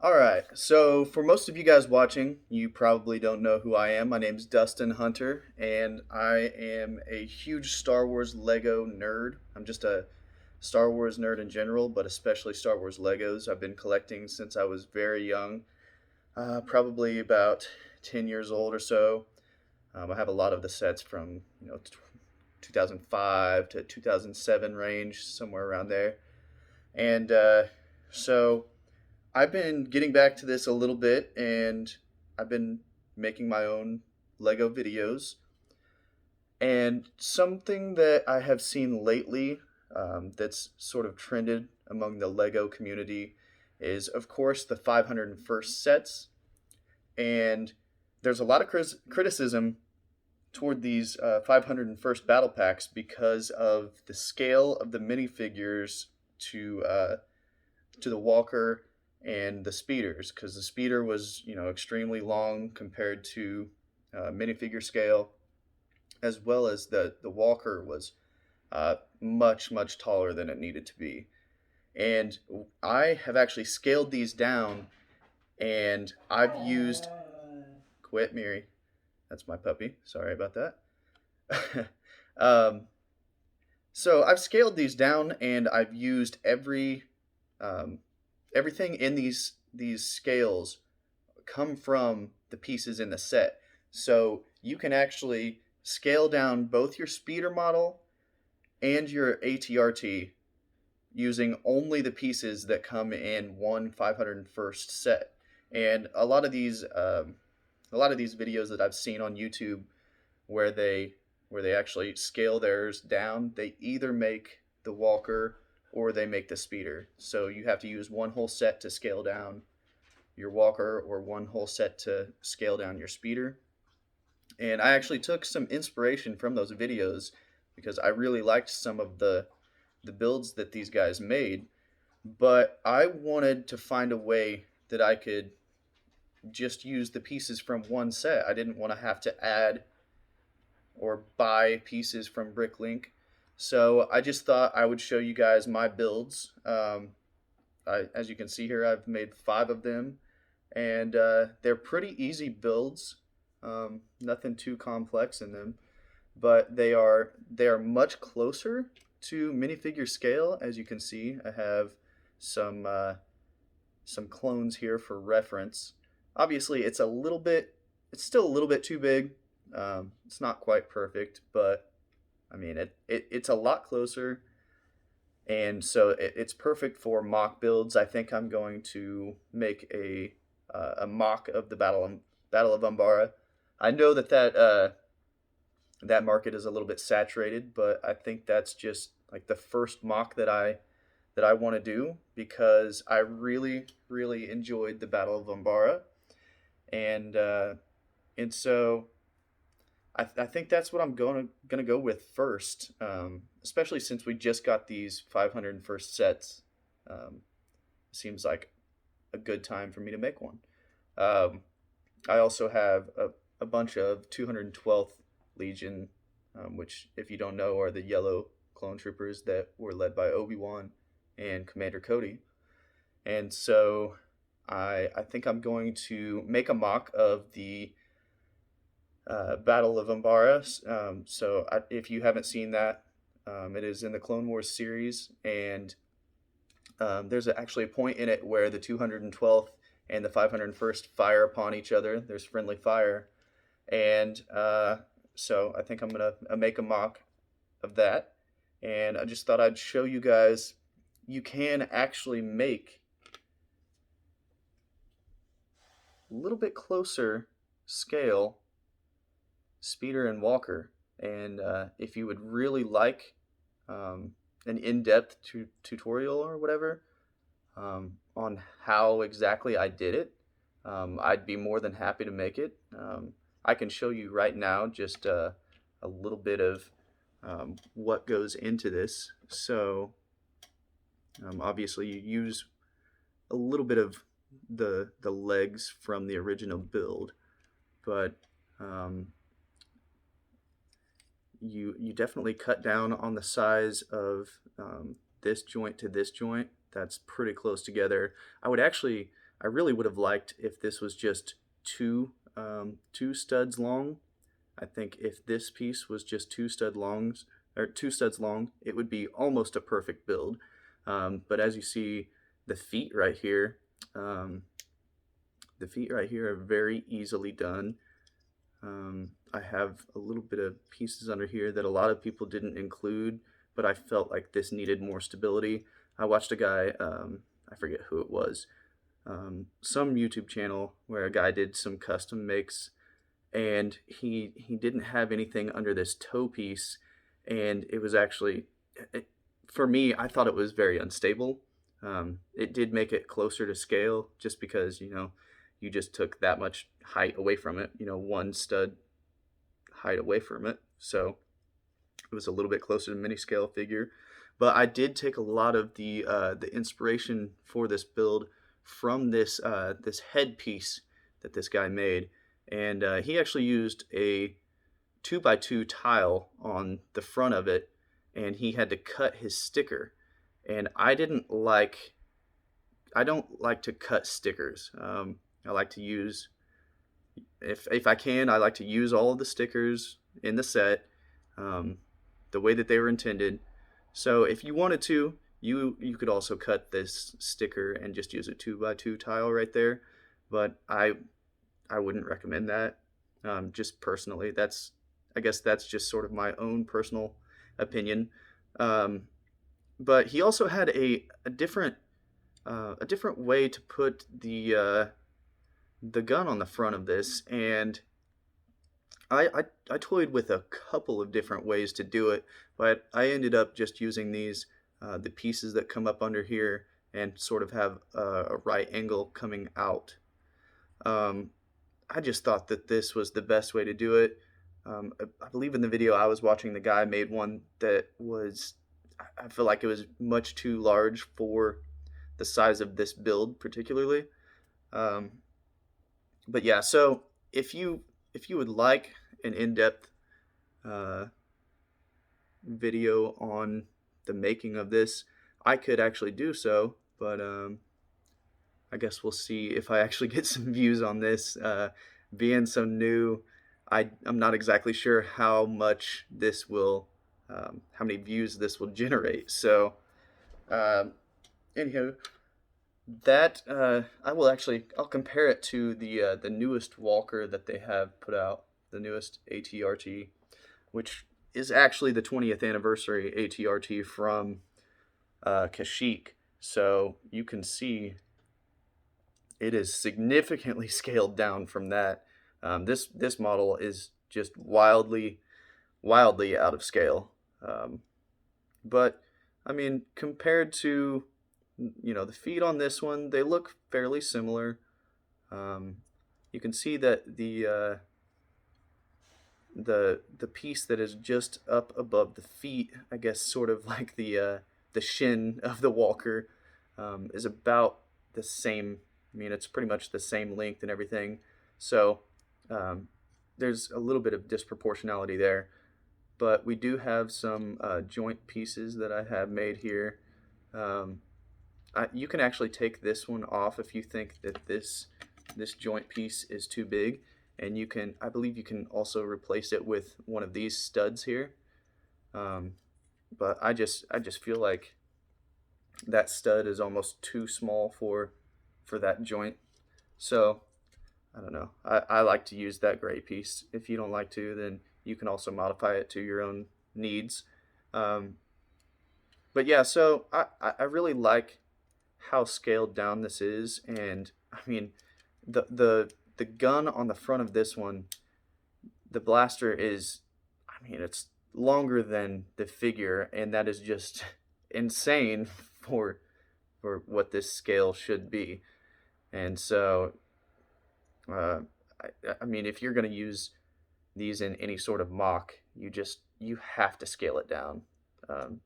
All right. So, for most of you guys watching, you probably don't know who I am. My name's Dustin Hunter, and I am a huge Star Wars Lego nerd. I'm just a Star Wars nerd in general, but especially Star Wars Legos. I've been collecting since I was very young, probably about 10 years old or so. I have a lot of the sets from 2005 to 2007 range, somewhere around there. And so I've been getting back to this a little bit, and I've been making my own Lego videos. And something that I have seen lately that's sort of trended among the Lego community is, of course, the 501st sets. And there's a lot of criticism toward these 501st battle packs because of the scale of the minifigures to the Walker and the speeders, because the speeder was extremely long compared to minifigure scale, as well as the Walker was much taller than it needed to be. And I have actually scaled these down, and I've used quit Miri. That's my puppy. Sorry about that. um, so I've scaled these down, and I've used um, everything in these scales come from the pieces in the set. So you can actually scale down both your speeder model and your AT-RT using only the pieces that come in one 501st set. And a lot of these videos that I've seen on YouTube where they actually scale theirs down, they either make the Walker or they make the speeder. So you have to use one whole set to scale down your Walker or one whole set to scale down your speeder. And I actually took some inspiration from those videos because I really liked some of the builds that these guys made, but I wanted to find a way that I could just use the pieces from one set. I didn't want to have to add or buy pieces from Bricklink. So I just thought I would show you guys my builds. As you can see here, I've made 5 of them, and they're pretty easy builds. Nothing too complex in them, but they are much closer to minifigure scale. As you can see, I have some clones here for reference. Obviously, it's still a little bit too big. It's not quite perfect, but I mean, it's a lot closer, and so it's perfect for mock builds. I think I'm going to make a mock of the Battle of Umbara. I know that market is a little bit saturated, but I think that's just like the first mock that I want to do because I really enjoyed the Battle of Umbara, and so I think that's what I'm gonna go with first, especially since we just got these 501st sets. Um, Seems like a good time for me to make one. Um, I also have a bunch of 212th Legion, which, if you don't know, are the yellow clone troopers that were led by Obi-Wan and Commander Cody. And so I think I'm going to make a mock of the Battle of Umbara. If you haven't seen that, it is in the Clone Wars series, and there's actually a point in it where the 212th and the 501st fire upon each other. There's friendly fire, and so I think I'm gonna make a mock of that. And I just thought I'd show you guys you can actually make a little bit closer scale speeder and Walker. And if you would really like an in-depth tutorial or whatever on how exactly I did it, I'd be more than happy to make it. I can show you right now just a little bit of what goes into this. So obviously you use a little bit of the legs from the original build, but you definitely cut down on the size of this joint to this joint. That's pretty close together. I really would have liked if this was just two studs long. I think if this piece was just two studs long, it would be almost a perfect build. But as you see, the feet right here, um, the feet right here are very easily done. I have a little bit of pieces under here that a lot of people didn't include, but I felt like this needed more stability. I watched a guy, I forget who it was, some YouTube channel where a guy did some custom makes, and he didn't have anything under this toe piece, and it was actually, it, for me, I thought it was very unstable. It did make it closer to scale just because, you just took that much height away from it, one stud height away from it. So it was a little bit closer to mini scale figure. But I did take a lot of the inspiration for this build from this headpiece that this guy made, and he actually used a 2x2 tile on the front of it, and he had to cut his sticker. And I don't like to cut stickers. I like to use, if I can, I like to use all of the stickers in the set, um, the way that they were intended. So if you wanted to, you could also cut this sticker and just use a 2x2 tile right there. But I wouldn't recommend that. Just personally, I guess that's just sort of my own personal opinion. Um, but he also had a different way to put the gun on the front of this, and I toyed with a couple of different ways to do it, but I ended up just using the pieces that come up under here and sort of have a right angle coming out. Um, I just thought that this was the best way to do it. I believe in the video I was watching, the guy made one that was, I feel like it was much too large for the size of this build particularly. Um, but yeah, so if you would like an in-depth uh, video on the making of this, I could actually do so, but I guess we'll see if I actually get some views on this. Being so new, I'm not exactly sure how much this will, how many views this will generate. So, um, anywho, that I'll compare it to the newest Walker that they have put out, the newest AT-RT, which is actually the 20th anniversary AT-RT from Kashyyyk. So you can see it is significantly scaled down from that. This model is just wildly out of scale. But I mean, compared to the feet on this one, they look fairly similar. You can see that the piece that is just up above the feet, I guess, sort of like the shin of the Walker, is about the same. I mean, it's pretty much the same length and everything. So um, there's a little bit of disproportionality there, but we do have some joint pieces that I have made here. Um, you can actually take this one off if you think that this joint piece is too big, and I believe you can also replace it with one of these studs here. But I just feel like that stud is almost too small for that joint. So I don't know. I like to use that gray piece. If you don't like to, then you can also modify it to your own needs. Um, but yeah, so I really like how scaled down this is, and I mean the gun on the front of this one, the blaster is, I mean, it's longer than the figure, and that is just insane for what this scale should be. And so uh, I mean, if you're going to use these in any sort of mock, you have to scale it down. Um,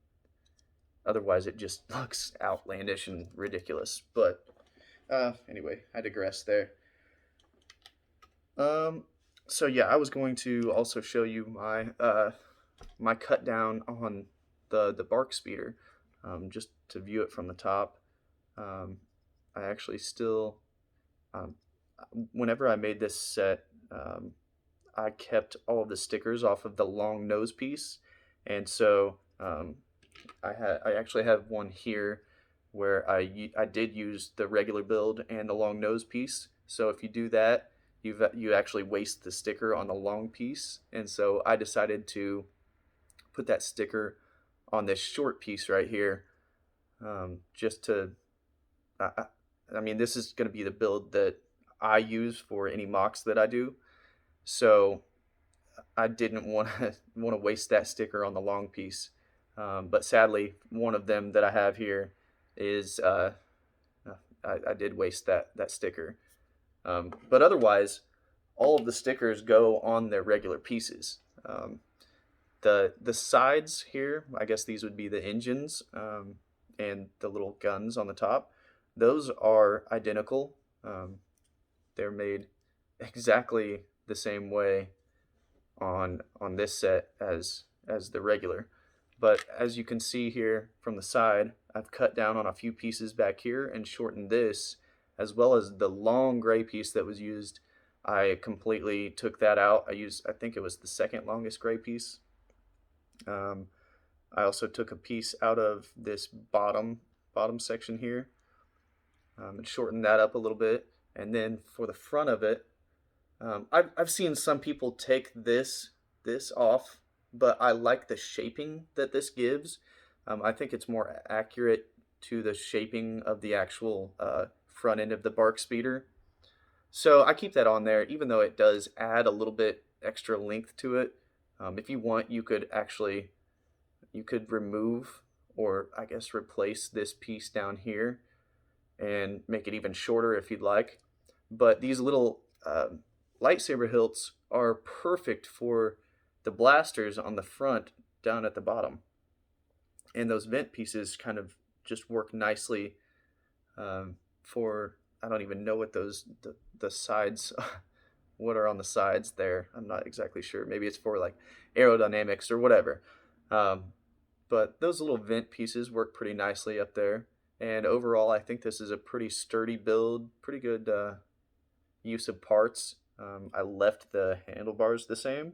Otherwise, it just looks outlandish and ridiculous. But anyway, I digress there. So yeah, I was going to also show you my cut down on the BARC speeder, just to view it from the top. I actually still Um, Whenever I made this set, I kept all of the stickers off of the long nose piece, and so I actually have one here where I did use the regular build and the long nose piece. So if you do that, you actually waste the sticker on the long piece, and so I decided to put that sticker on this short piece right here, just to. I, I I mean, this is going to be the build that I use for any mocks that I do. So I didn't want to waste that sticker on the long piece. But sadly, one of them that I have here is I did waste that sticker. But otherwise, all of the stickers go on their regular pieces. The sides here, I guess these would be the engines, and the little guns on the top. Those are identical. They're made exactly the same way on this set as the regular. But as you can see here from the side, I've cut down on a few pieces back here and shortened this, as well as the long gray piece that was used. I completely took that out. I think it was the second longest gray piece. Um, I also took a piece out of this bottom section here, and shortened that up a little bit. And then for the front of it, I've seen some people take this off, but I like the shaping that this gives. I think it's more accurate to the shaping of the actual front end of the BARC speeder. So I keep that on there, even though it does add a little bit extra length to it. If you want, you could remove, or I guess replace this piece down here and make it even shorter if you'd like. But these little lightsaber hilts are perfect for the blasters on the front down at the bottom. And those vent pieces kind of just work nicely for, I don't even know what the sides, what are on the sides there. I'm not exactly sure. Maybe it's for like aerodynamics or whatever. Um, but those little vent pieces work pretty nicely up there. And overall, I think this is a pretty sturdy build, pretty good use of parts. I left the handlebars the same,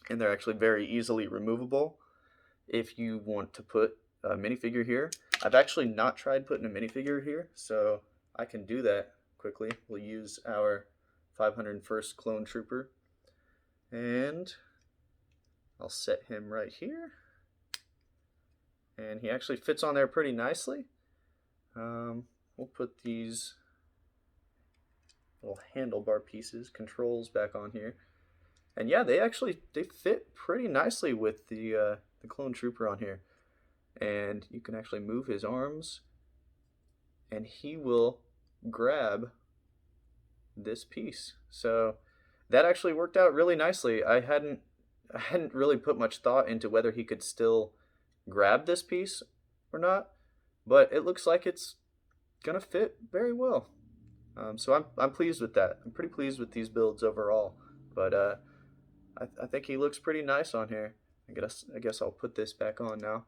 and they're actually very easily removable if you want to put a minifigure here. I've actually not tried putting a minifigure here, so I can do that quickly. We'll use our 501st Clone Trooper, and I'll set him right here. And he actually fits on there pretty nicely. We'll put these little handlebar pieces, controls back on here. And yeah, they fit pretty nicely with the Clone Trooper on here. And you can actually move his arms, and he will grab this piece. So that actually worked out really nicely. I hadn't really put much thought into whether he could still grab this piece or not, but it looks like it's gonna fit very well. So I'm pleased with that. I'm pretty pleased with these builds overall. But I think he looks pretty nice on here. I guess I'll put this back on now.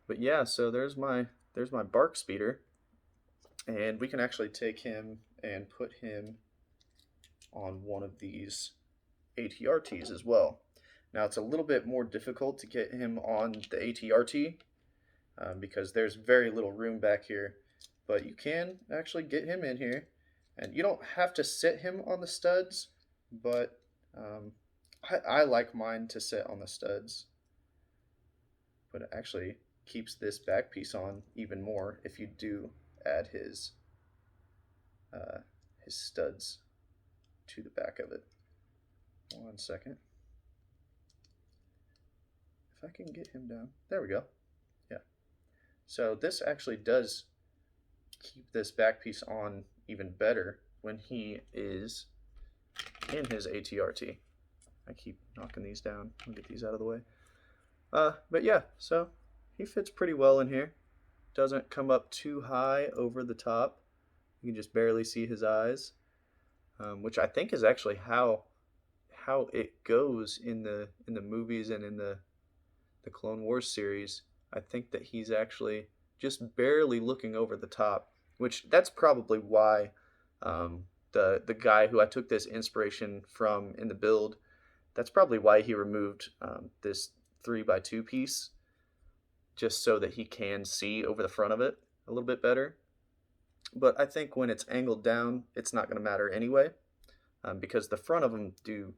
But yeah, so there's my BARC speeder, and we can actually take him and put him on one of these AT-RTs as well. Now it's a little bit more difficult to get him on the AT-RT because there's very little room back here, but you can actually get him in here, and you don't have to sit him on the studs, but I like mine to sit on the studs, but it actually keeps this back piece on even more if you do add his studs to the back of it. 1 second. If I can get him down. There we go. Yeah. So this actually does keep this back piece on even better when he is in his AT-RT. I keep knocking these down. I'll get these out of the way. But yeah, so he fits pretty well in here. Doesn't come up too high over the top. You can just barely see his eyes, which I think is actually how it goes in the movies and in the Clone Wars series. I think that he's actually just barely looking over the top. which that's probably why the guy who I took this inspiration from in the build, that's probably why he removed this 3x2 piece, just so that he can see over the front of it a little bit better. But I think when it's angled down, it's not going to matter anyway, because the front of them do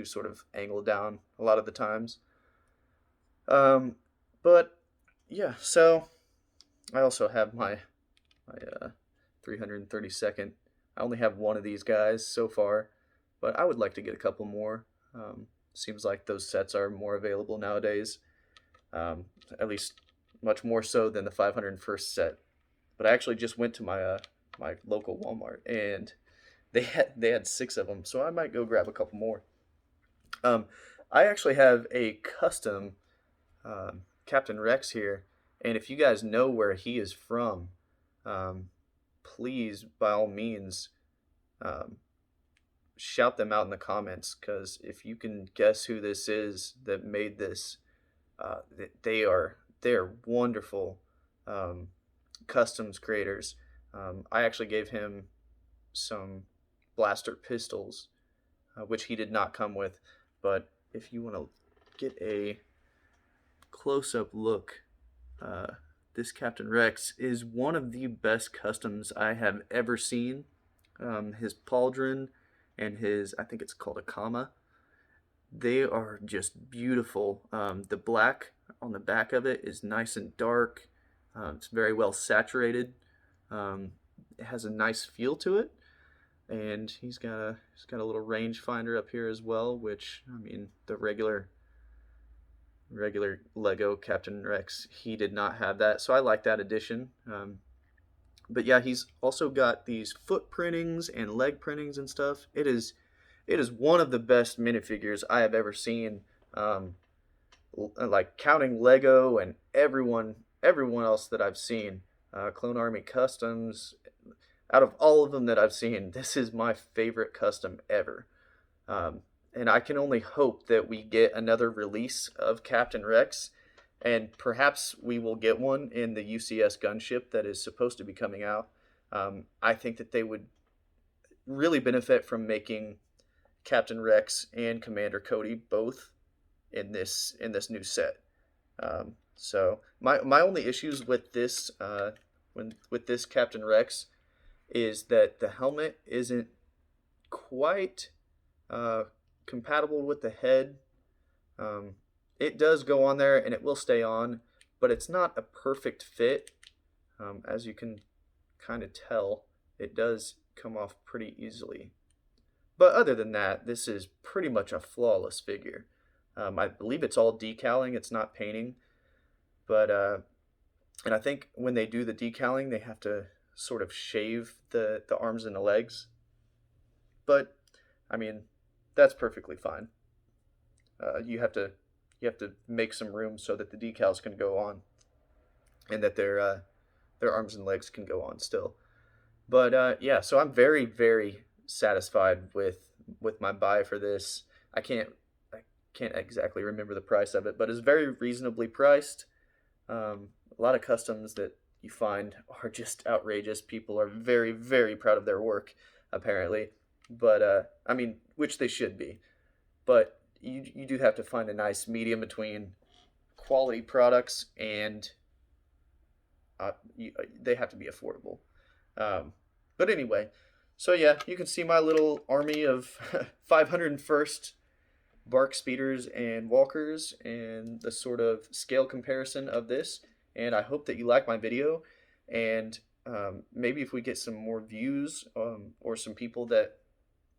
sort of angle down a lot of the times. Um, but yeah, so I also have my 332nd. I only have one of these guys so far, but I would like to get a couple more. Seems like those sets are more available nowadays, at least much more so than the 501st set. But I actually just went to my local Walmart, and they had 6 of them, so I might go grab a couple more. Um, I actually have a custom Captain Rex here, and if you guys know where he is from, um, please by all means um, shout them out in the comments, because if you can guess who this is that made this, they are wonderful customs creators. I actually gave him some blaster pistols, which he did not come with. But if you want to get a close-up look, this Captain Rex is one of the best customs I have ever seen. His pauldron and his, I think it's called a comma, they are just beautiful. The black on the back of it is nice and dark. It's very well saturated. It has a nice feel to it, and he's got a little range finder up here as well. Which, I mean, the regular Lego Captain Rex, he did not have that, so I like that addition. But yeah, he's also got these foot printings and leg printings and stuff. It is one of the best minifigures I have ever seen. Like counting Lego and everyone else that I've seen, Clone Army Customs. Out of all of them that I've seen, this is my favorite custom ever. And I can only hope that we get another release of Captain Rex, and perhaps we will get one in the UCS gunship that is supposed to be coming out. I think that they would really benefit from making Captain Rex and Commander Cody both in this new set. So my only issues with this with this Captain Rex is that the helmet isn't quite compatible with the head. It does go on there and it will stay on, but it's not a perfect fit. As you can kind of tell, it does come off pretty easily. But other than that, this is pretty much a flawless figure. I believe it's all decaling, it's not painting. But and I think when they do the decaling, they have to sort of shave the arms and the legs. But I mean, that's perfectly fine. You have to make some room so that the decals can go on, and that their arms and legs can go on still. But yeah, so I'm very, very satisfied with my buy for this. I can't exactly remember the price of it, but it's very reasonably priced. A lot of customs that you find are just outrageous. People are very, very proud of their work, apparently. But I mean, which they should be. But you do have to find a nice medium between quality products and they have to be affordable. But anyway, so yeah, you can see my little army of 501st BARC speeders and walkers and the sort of scale comparison of this. And I hope that you like my video. And maybe if we get some more views or some people that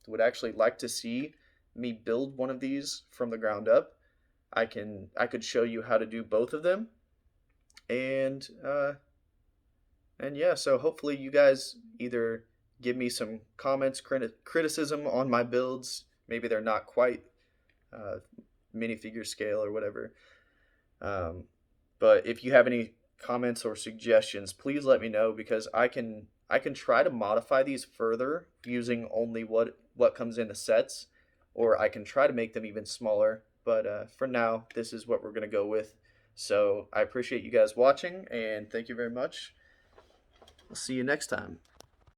would actually like to see me build one of these from the ground up, I could show you how to do both of them. And yeah, so hopefully you guys either give me some comments, criticism on my builds. Maybe they're not quite minifigure scale or whatever. But if you have any comments or suggestions, please let me know, because I can try to modify these further using only what comes in the sets, or I can try to make them even smaller. But for now, this is what we're going to go with. So I appreciate you guys watching, and thank you very much. I'll see you next time.